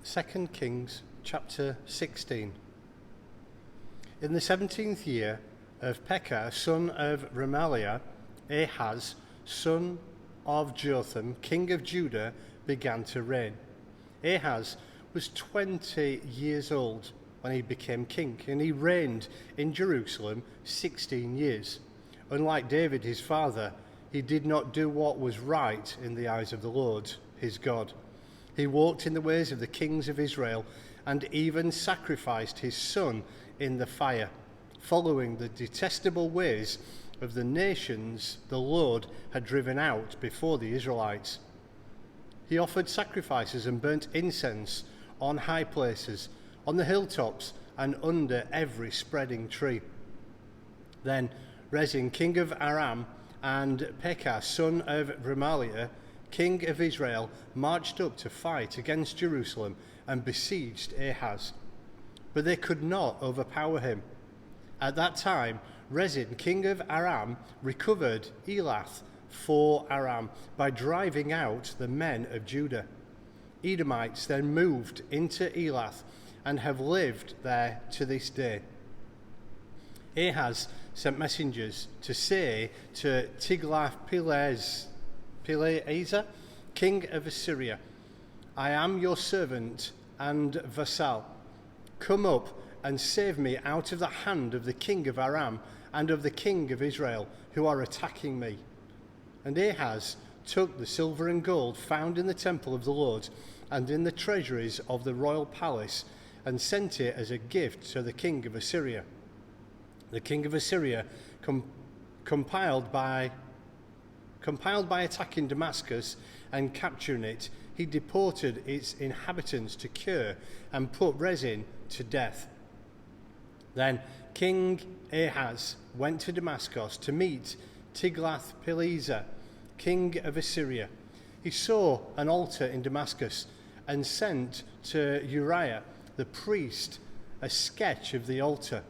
2 Kings chapter 16. In the 17th year of Pekah, son of Remaliah, Ahaz, son of Jotham, king of Judah, began to reign. Ahaz was 20 years old when he became king, and he reigned in Jerusalem 16 years. Unlike David, his father, he did not do what was right in the eyes of the Lord, his God. He walked in the ways of the kings of Israel and even sacrificed his son in the fire, following the detestable ways of the nations the Lord had driven out before the Israelites. He offered sacrifices and burnt incense on high places, on the hilltops, and under every spreading tree. Then Rezin, king of Aram, and Pekah, son of Remaliah, king of Israel, marched up to fight against Jerusalem and besieged Ahaz. But they could not overpower him. At that time, Rezin, king of Aram, recovered Elath for Aram by driving out the men of Judah. Edomites then moved into Elath and have lived there to this day. Ahaz sent messengers to say to Tiglath-Pileser, king of Assyria, "I am your servant and vassal. Come up and save me out of the hand of the king of Aram and of the king of Israel, who are attacking me." And Ahaz took the silver and gold found in the temple of the Lord and in the treasuries of the royal palace and sent it as a gift to the king of Assyria. The king of Assyria, compiled by attacking Damascus and capturing it, he deported its inhabitants to Kir and put Rezin to death. Then King Ahaz went to Damascus to meet Tiglath-Pileser, king of Assyria. He saw an altar in Damascus and sent to Uriah the priest a sketch of the altar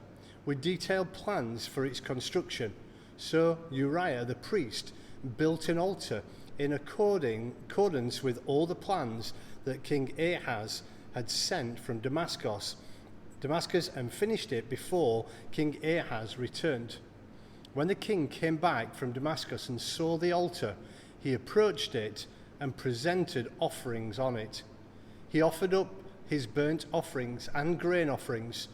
with detailed plans for its construction. So Uriah the priest built an altar in accordance with all the plans that King Ahaz had sent from Damascus and finished it before King Ahaz returned. When the king came back from Damascus and saw the altar, he approached it and presented offerings on it. He offered up his burnt offerings and grain offerings,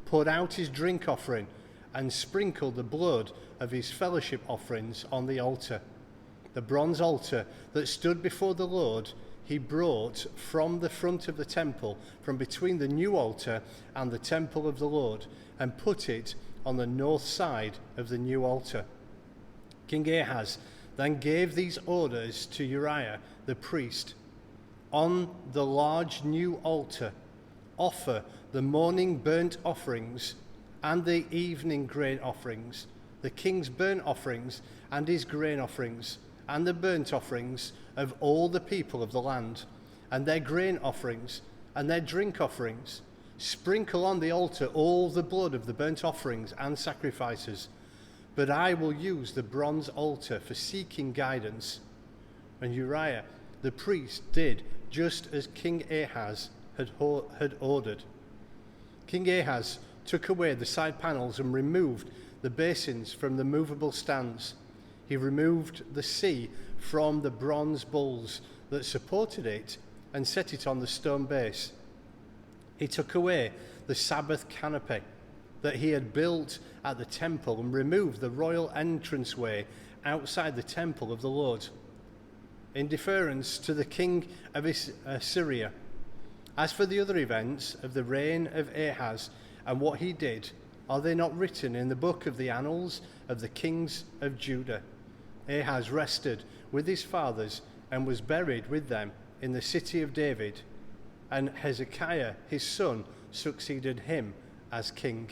poured out his drink offering, and sprinkled the blood of his fellowship offerings on the altar. The bronze altar that stood before the Lord he brought from the front of the temple, from between the new altar and the temple of the Lord, and put it on the north side of the new altar. King Ahaz then gave these orders to Uriah the priest: "On the large new altar, offer the morning burnt offerings and the evening grain offerings, the king's burnt offerings and his grain offerings, and the burnt offerings of all the people of the land, and their grain offerings and their drink offerings. Sprinkle on the altar all the blood of the burnt offerings and sacrifices. But I will use the bronze altar for seeking guidance." And Uriah the priest did just as King Ahaz had ordered. King Ahaz took away the side panels and removed the basins from the movable stands. He removed the sea from the bronze bowls that supported it and set it on the stone base. He took away the Sabbath canopy that he had built at the temple and removed the royal entranceway outside the temple of the Lord, in deference to the king of Assyria. As for the other events of the reign of Ahaz and what he did, are they not written in the book of the annals of the kings of Judah? Ahaz rested with his fathers and was buried with them in the city of David, and Hezekiah his son succeeded him as king.